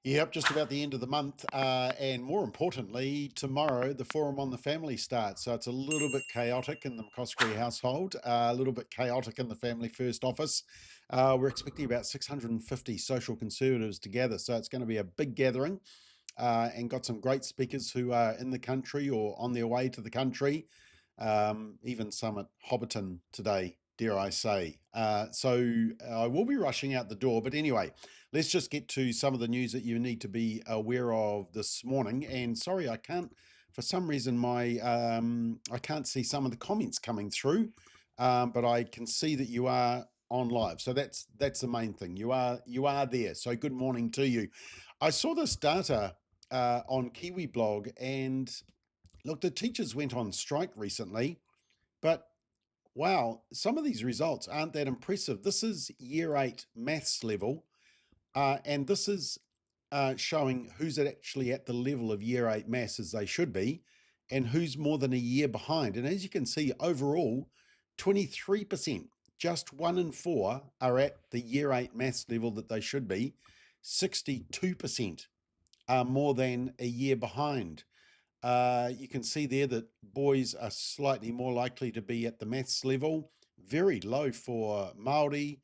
Yep, just about the end of the month. And more importantly, tomorrow the Forum on the Family starts. So it's a little bit chaotic in the McCoskrie household, a little bit chaotic in the Family First office. We're expecting about 650 social conservatives to gather. So it's going to be a big gathering and got some great speakers who are in the country or on their way to the country, even some at Hobbiton today, dare I say. So I will be rushing out the door. But anyway, let's just get to some of the news that you need to be aware of this morning. And sorry, I can't, for some reason, I can't see some of the comments coming through, but I can see that you are on live. So that's the main thing. You are there. So good morning to you. I saw this data on Kiwi blog, and look, the teachers went on strike recently, but wow, some of these results aren't that impressive. This is year 8 maths level, and this is showing who's actually at the level of year 8 maths as they should be, and who's more than a year behind. And as you can see, overall, 23%, just 1 in 4 are at the year 8 maths level that they should be. 62% are more than a year behind. You can see there that boys are slightly more likely to be at the maths level, very low for Māori,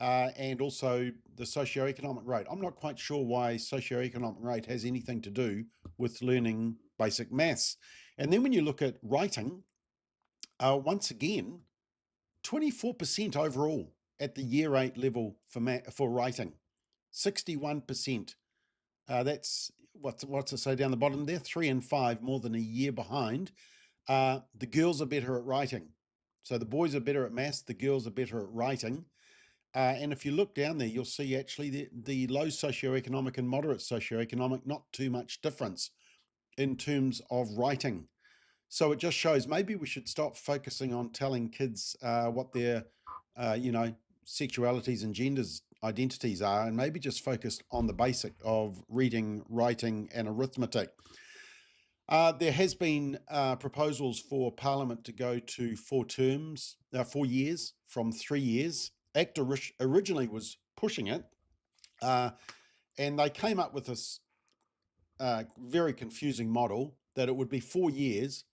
and also the socioeconomic rate. I'm not quite sure why socioeconomic rate has anything to do with learning basic maths. And then when you look at writing, once again, 24% overall at the year 8 level for writing, 61%. That's what's it say down the bottom there? 3 and 5 more than a year behind. The girls are better at writing. So the boys are better at maths, the girls are better at writing. And if you look down there, you'll see actually the low socioeconomic and moderate socioeconomic, not too much difference in terms of writing. So it just shows maybe we should stop focusing on telling kids what their, sexualities and genders identities are, and maybe just focus on the basic of reading, writing, and arithmetic. There has been proposals for Parliament to go to 4 years from 3 years. ACT originally was pushing it, and they came up with this very confusing model that it would be 4 years,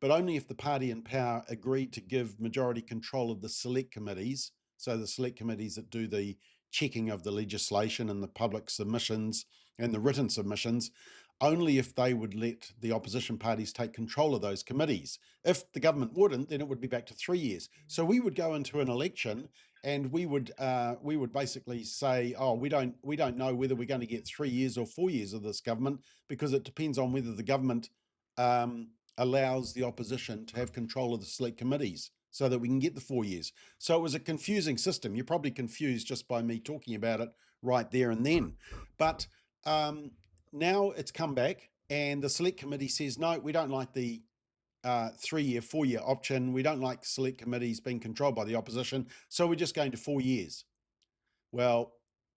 but only if the party in power agreed to give majority control of the select committees. So the select committees that do the checking of the legislation and the public submissions and the written submissions, only if they would let the opposition parties take control of those committees. If the government wouldn't, then it would be back to 3 years. So we would go into an election and we would basically say, oh, we don't know whether we're going to get 3 years or 4 years of this government, because it depends on whether the government allows the opposition to have control of the select committees so that we can get the 4 years. So it was a confusing system. You're probably confused just by me talking about it right there and then. But now it's come back and the select committee says, no, we don't like the 3 year, 4 year option. We don't like select committees being controlled by the opposition. So we're just going to 4 years. Well,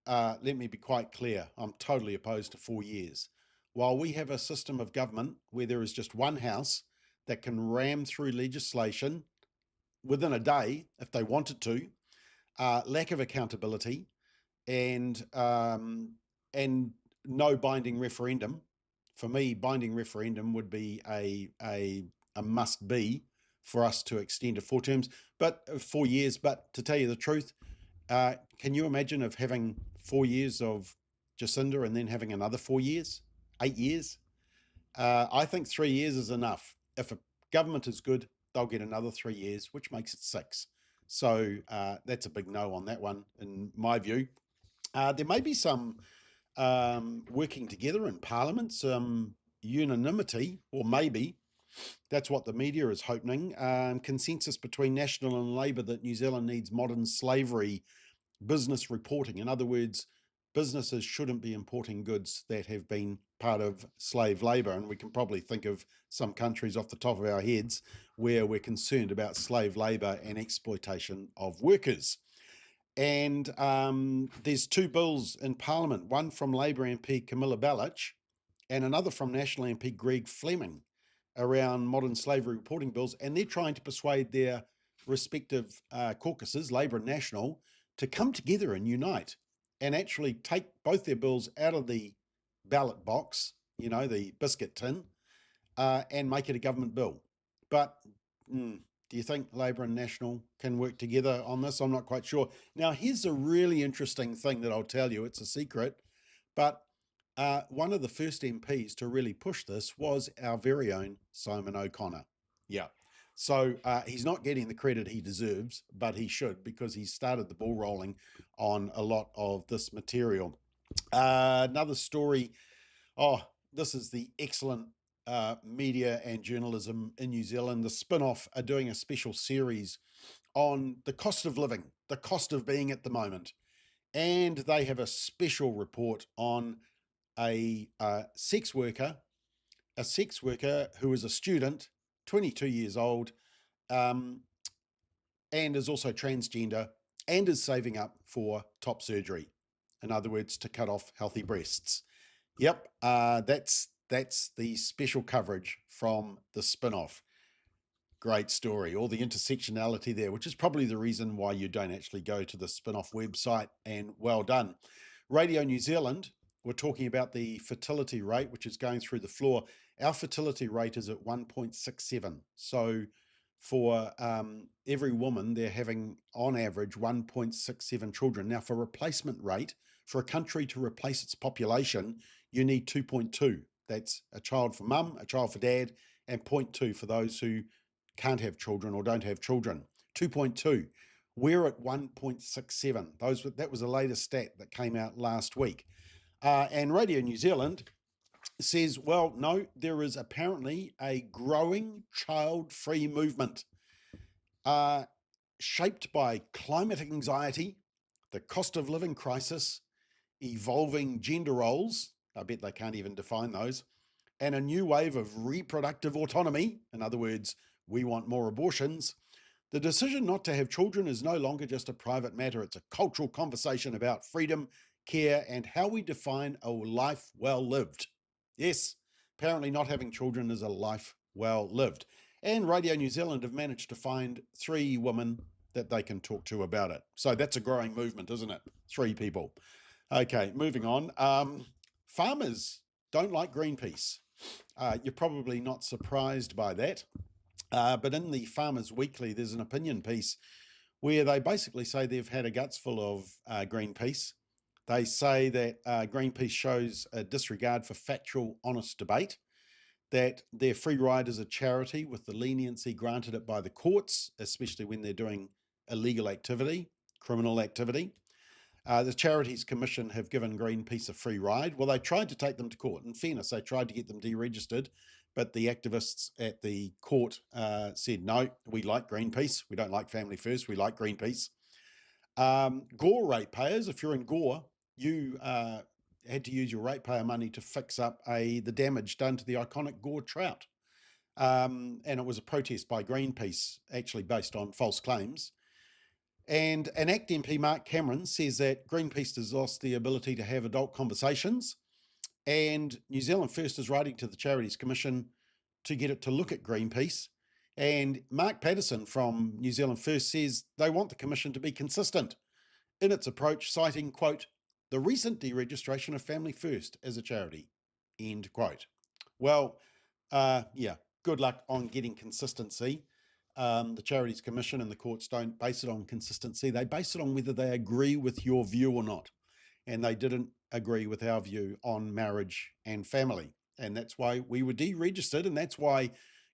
let me be quite clear. I'm totally opposed to 4 years. While we have a system of government where there is just one house that can ram through legislation within a day if they wanted to, lack of accountability, and no binding referendum. For me, binding referendum would be a must be for us to extend to 4 terms, but 4 years. But to tell you the truth, can you imagine of having 4 years of Jacinda and then having another 4 years, 8 years? I think 3 years is enough. If a government is good, they'll get another 3 years, which makes it 6. So that's a big no on that one, in my view. There may be some working together in Parliament, some unanimity, or maybe that's what the media is hoping, consensus between National and Labour that New Zealand needs modern slavery business reporting. In other words, businesses shouldn't be importing goods that have been part of slave labour. And we can probably think of some countries off the top of our heads where we're concerned about slave labour and exploitation of workers. And there's 2 bills in Parliament, one from Labour MP Camilla Ballich and another from National MP Greg Fleming, around modern slavery reporting bills. And they're trying to persuade their respective caucuses, Labour and National, to come together and unite and actually take both their bills out of the ballot box, the biscuit tin, and make it a government bill. But do you think Labor and National can work together on this? I'm not quite sure. Now, here's a really interesting thing that I'll tell you. It's a secret, but one of the first MPs to really push this was our very own Simon O'Connor. Yeah. So he's not getting the credit he deserves, but he should, because he started the ball rolling on a lot of this material. Another story. Oh, this is the excellent media and journalism in New Zealand. The Spin-off are doing a special series on the cost of living, the cost of being at the moment. And they have a special report on a sex worker who is a student, 22 years old, and is also transgender, and is saving up for top surgery. In other words, to cut off healthy breasts. Yep, that's the special coverage from the Spin-off. Great story. All the intersectionality there, which is probably the reason why you don't actually go to the Spin-off website, and well done. Radio New Zealand, we're talking about the fertility rate, which is going through the floor. Our fertility rate is at 1.67. So for every woman, they're having on average 1.67 children. Now, for replacement rate, for a country to replace its population, you need 2.2. That's a child for mum, a child for dad, and 0.2 for those who can't have children or don't have children. 2.2. We're at 1.67. That was the latest stat that came out last week. And Radio New Zealand says, well, no, there is apparently a growing child-free movement shaped by climate anxiety, the cost of living crisis, evolving gender roles, I bet they can't even define those, and a new wave of reproductive autonomy. In other words, we want more abortions. The decision not to have children is no longer just a private matter. It's a cultural conversation about freedom, care, and how we define a life well lived. Yes, apparently not having children is a life well lived. And Radio New Zealand have managed to find 3 women that they can talk to about it. So that's a growing movement, isn't it? 3 people. Okay, moving on. Farmers don't like Greenpeace. You're probably not surprised by that. But in the Farmers Weekly, there's an opinion piece where they basically say they've had a guts full of Greenpeace. They say that Greenpeace shows a disregard for factual, honest debate, that their free ride is a charity with the leniency granted it by the courts, especially when they're doing illegal activity, criminal activity. The Charities Commission have given Greenpeace a free ride. Well, they tried to take them to court. In fairness, they tried to get them deregistered, but the activists at the court said, no, we like Greenpeace. We don't like Family First. We like Greenpeace. Gore ratepayers, if you're in Gore, you had to use your ratepayer money to fix up the damage done to the iconic Gore trout. And it was a protest by Greenpeace, actually based on false claims. And an ACT MP, Mark Cameron, says that Greenpeace has lost the ability to have adult conversations, and New Zealand First is writing to the Charities Commission to get it to look at Greenpeace. And Mark Patterson from New Zealand First says they want the Commission to be consistent in its approach, citing, quote, the recent deregistration of Family First as a charity, end quote. Well, yeah, good luck on getting consistency. The Charities Commission and the courts don't base it on consistency. They base it on whether they agree with your view or not. And they didn't agree with our view on marriage and family. And that's why we were deregistered, and that's why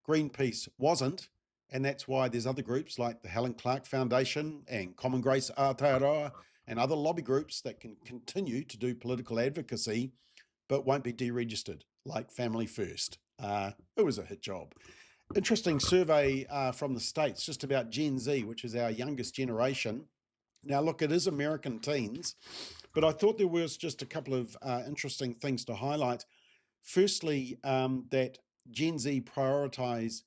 Greenpeace wasn't. And that's why there's other groups like the Helen Clark Foundation and Common Grace Aotearoa and other lobby groups that can continue to do political advocacy, but won't be deregistered, like Family First. It was a hit job. Interesting survey from the States just about Gen Z, which is our youngest generation. Now, look, it is American teens, but I thought there was just a couple of interesting things to highlight. Firstly, that Gen Z prioritize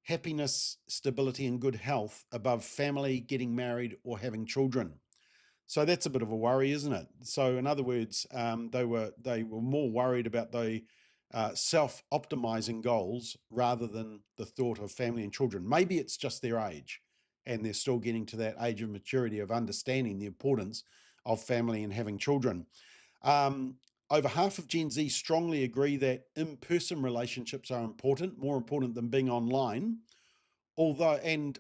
happiness, stability, and good health above family, getting married, or having children. So that's a bit of a worry, isn't it? So in other words, they were more worried about the self-optimizing goals rather than the thought of family and children. Maybe it's just their age, and they're still getting to that age of maturity of understanding the importance of family and having children. Over half of Gen Z strongly agree that in-person relationships are important, more important than being online. Although, and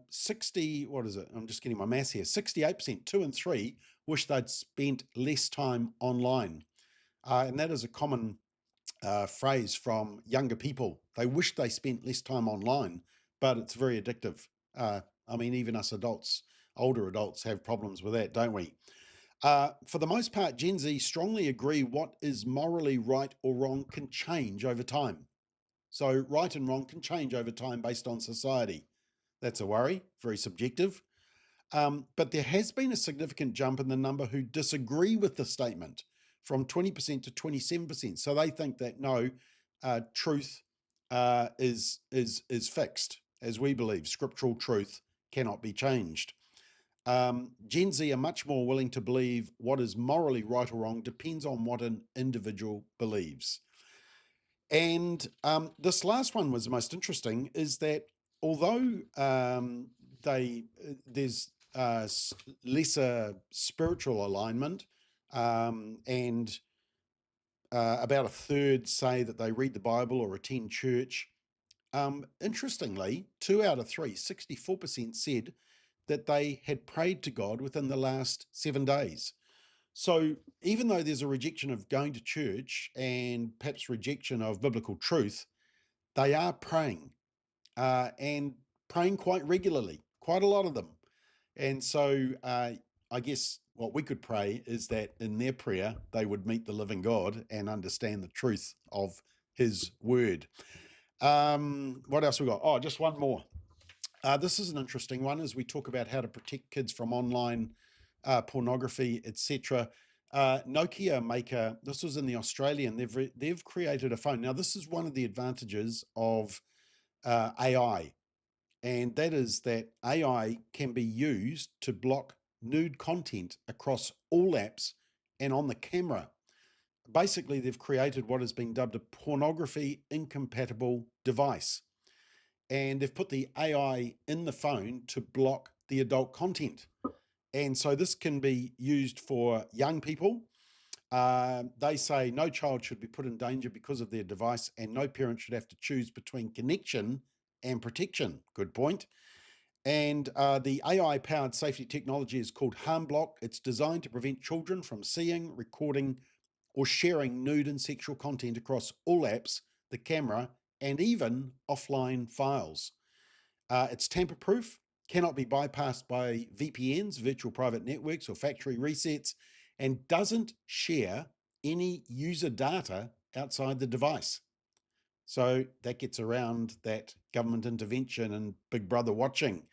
60, what is it? I'm just getting my maths here. 68%, 2 and 3, wish they'd spent less time online. And that is a common phrase from younger people. They wish they spent less time online, but it's very addictive. I mean, even us adults, older adults, have problems with that, don't we? For the most part, Gen Z strongly agree what is morally right or wrong can change over time. So right and wrong can change over time based on society. That's a worry, very subjective. But there has been a significant jump in the number who disagree with the statement, from 20% to 27%. So they think that no, truth is fixed, as we believe. Scriptural truth cannot be changed. Gen Z are much more willing to believe what is morally right or wrong depends on what an individual believes. And this last one was the most interesting, is that although there's lesser spiritual alignment, and about a third say that they read the Bible or attend church, interestingly, 2 out of 3, 64% said that they had prayed to God within the last 7 days. So even though there's a rejection of going to church and perhaps rejection of biblical truth, they are praying, and praying quite regularly, quite a lot of them. And so I guess what we could pray is that in their prayer, they would meet the living God and understand the truth of his word. What else we got? Oh, just one more. This is an interesting one as we talk about how to protect kids from online pornography, etc. Nokia maker, this was in the Australian, they've created a phone. Now, this is one of the advantages of AI, and that is that AI can be used to block nude content across all apps and on the camera. Basically, they've created what has been dubbed a pornography incompatible device. And they've put the AI in the phone to block the adult content. And so this can be used for young people. They say no child should be put in danger because of their device, and no parent should have to choose between connection and protection. Good point. And the AI-powered safety technology is called Harm Block. It's designed to prevent children from seeing, recording, or sharing nude and sexual content across all apps, the camera, and even offline files. It's tamper-proof, cannot be bypassed by VPNs, virtual private networks, or factory resets, and doesn't share any user data outside the device. So that gets around that government intervention and Big Brother watching.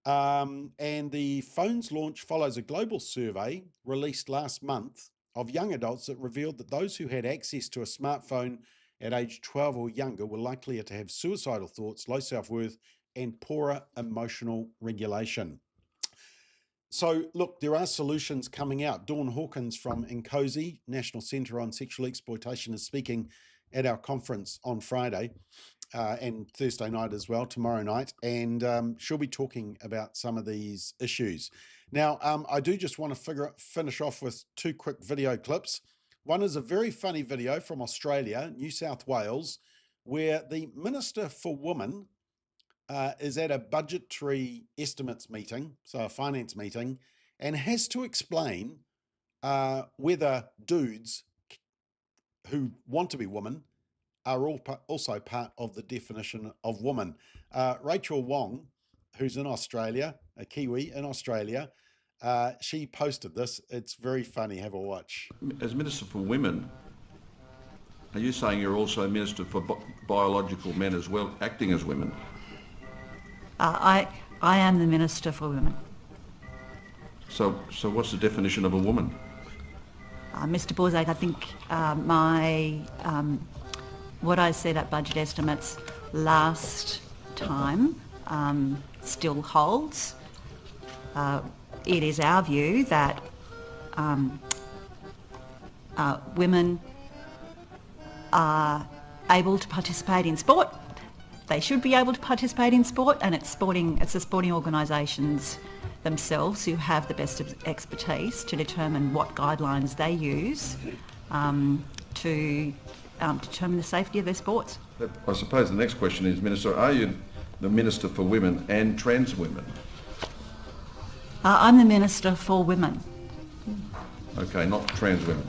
And the phone's launch follows a global survey released last month of young adults that revealed that those who had access to a smartphone at age 12 or younger were likelier to have suicidal thoughts, low self-worth, and poorer emotional regulation. So look, there are solutions coming out. Dawn Hawkins from NCOSI, National Centre on Sexual Exploitation, is speaking at our conference on Friday and Thursday night as well, tomorrow night, and she'll be talking about some of these issues. Now, I do just want to finish off with 2 quick video clips. One is a very funny video from Australia, New South Wales, where the Minister for Women is at a budgetary estimates meeting, so a finance meeting, and has to explain whether dudes who want to be women are also part of the definition of woman. Rachel Wong, who's in Australia, a Kiwi in Australia, she posted this. It's very funny. Have a watch. As Minister for Women, are you saying you're also Minister for biological men as well, acting as women? I am the Minister for Women. So what's the definition of a woman? Mr. Borzak, I think what I said at budget estimates last time still holds. It is our view that women are able to participate in sport. They should be able to participate in sport, and it's the sporting organisations' themselves who have the best expertise to determine what guidelines they use to determine the safety of their sports. I suppose the next question is, Minister, are you the Minister for Women and Trans Women? I'm the Minister for Women. Okay, not trans women.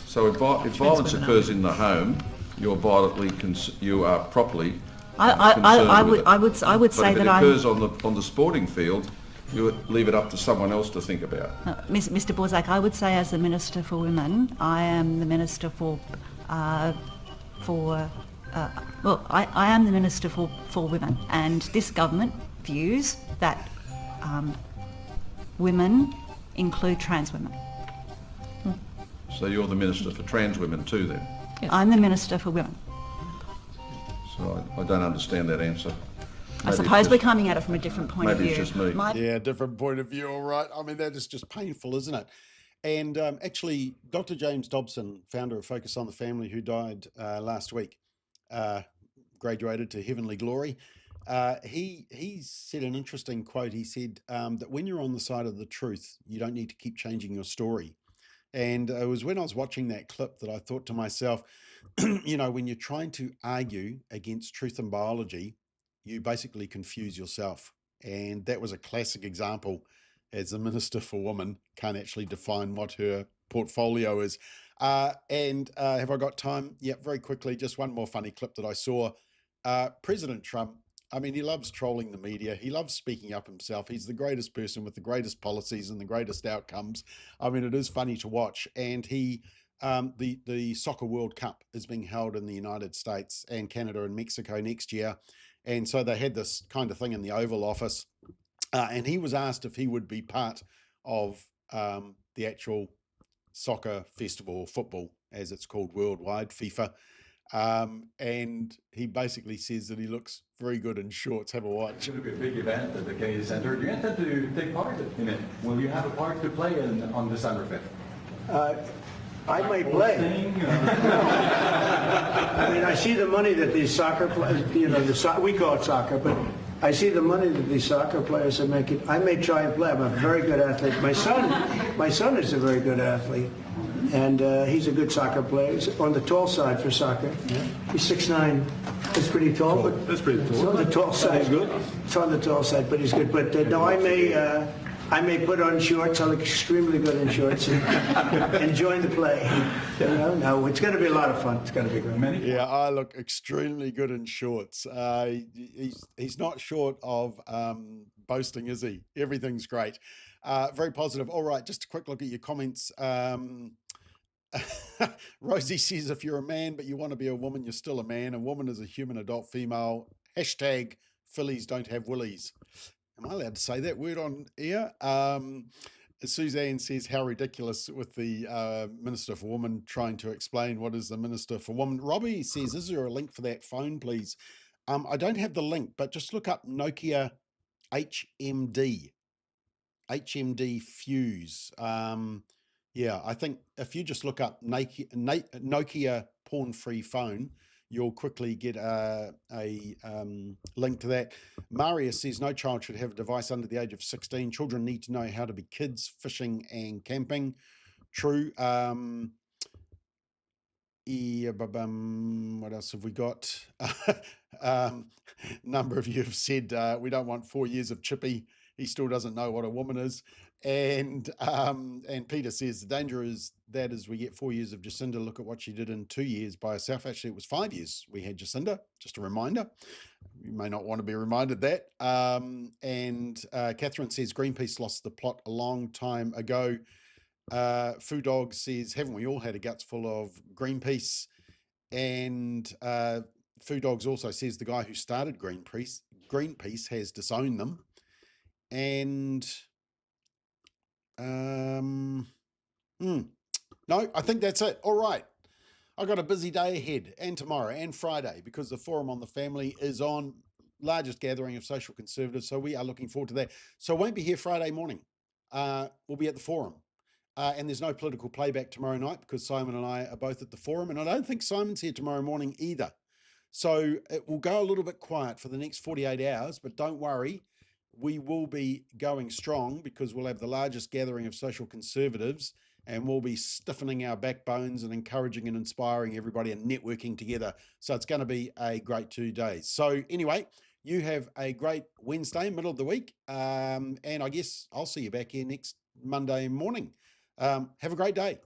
So if violence occurs in the home, you are properly I would say that if it occurs on the sporting field, you leave it up to someone else to think about. Mr. Borzak, I would say as the Minister for Women, I am the Minister I am the Minister for Women, and this government views that women include trans women. So you're the Minister for Trans Women too then? Yes. I'm the Minister for Women. So I don't understand that answer. I suppose we're coming at it from a different point of view. Maybe it's just me. Yeah, different point of view, all right. I mean, that is just painful, isn't it? And actually, Dr. James Dobson, founder of Focus on the Family, who died last week, graduated to heavenly glory, he said an interesting quote. He said that when you're on the side of the truth, you don't need to keep changing your story. And it was when I was watching that clip that I thought to myself, you know, when you're trying to argue against truth and biology, you basically confuse yourself. And that was a classic example, as the Minister for Women can't actually define what her portfolio is. And have I got time? Yeah, very quickly, just one more funny clip that I saw. President Trump, I mean, he loves trolling the media. He loves speaking up himself. He's the greatest person with the greatest policies and the greatest outcomes. I mean, it is funny to watch. And the Soccer World Cup is being held in the United States and Canada and Mexico next year. And so they had this kind of thing in the Oval Office. And he was asked if he would be part of the actual soccer festival, or football, as it's called worldwide, FIFA. And he basically says that he looks very good in shorts. Have a watch. It's going to be a big event at the Kennedy Centre. Do you intend to take part in it? Will you have a part to play on December 5th? I might play. I mean, I see the money that these soccer players, you know, we call it soccer, but I see the money that these soccer players are making. I may try and play. I'm a very good athlete. My son is a very good athlete, and he's a good soccer player. He's on the tall side for soccer. Yeah. He's 6'9". That's pretty tall, but that's pretty tall. It's on the tall side. That's good. It's on the tall side, but he's good. But no, I may put on shorts. I look extremely good in shorts and join the play. You know, no, it's going to be a lot of fun. It's going to be great. Yeah, I look extremely good in shorts. He's not short of boasting, is he? Everything's great. Very positive. All right, just a quick look at your comments. Rosie says, if you're a man but you want to be a woman, you're still a man. A woman is a human adult female. Hashtag Phillies don't have willies. Am I allowed to say that word on air? Suzanne says, how ridiculous with the Minister for Women trying to explain what is the Minister for Women. Robbie says, is there a link for that phone, please? I don't have the link, but just look up Nokia HMD Fuse. Yeah, I think if you just look up Nokia porn-free phone, you'll quickly get a link to that. Maria says, no child should have a device under the age of 16. Children need to know how to be kids, fishing and camping. True. What else have we got? Number of you have said we don't want 4 years of Chippy. He still doesn't know what a woman is. And Peter says the danger is that as we get 4 years of Jacinda, look at what she did in 2 years by herself. Actually, it was 5 years we had Jacinda. Just a reminder. You may not want to be reminded that. Catherine says Greenpeace lost the plot a long time ago. Foo Dog says, haven't we all had a guts full of Greenpeace? And Foo Dogs also says the guy who started Greenpeace has disowned them. And no, I think that's it. All right. I've got a busy day ahead, and tomorrow and Friday, because the Forum on the Family is on, largest gathering of social conservatives. So we are looking forward to that. So I won't be here Friday morning. We'll be at the Forum. And there's no political playback tomorrow night because Simon and I are both at the Forum. And I don't think Simon's here tomorrow morning either. So it will go a little bit quiet for the next 48 hours, but don't worry. we will be going strong because we'll have the largest gathering of social conservatives, and we'll be stiffening our backbones and encouraging and inspiring everybody and networking together. So it's going to be a great 2 days. So anyway, you have a great Wednesday, middle of the week. And I guess I'll see you back here next Monday morning. Have a great day.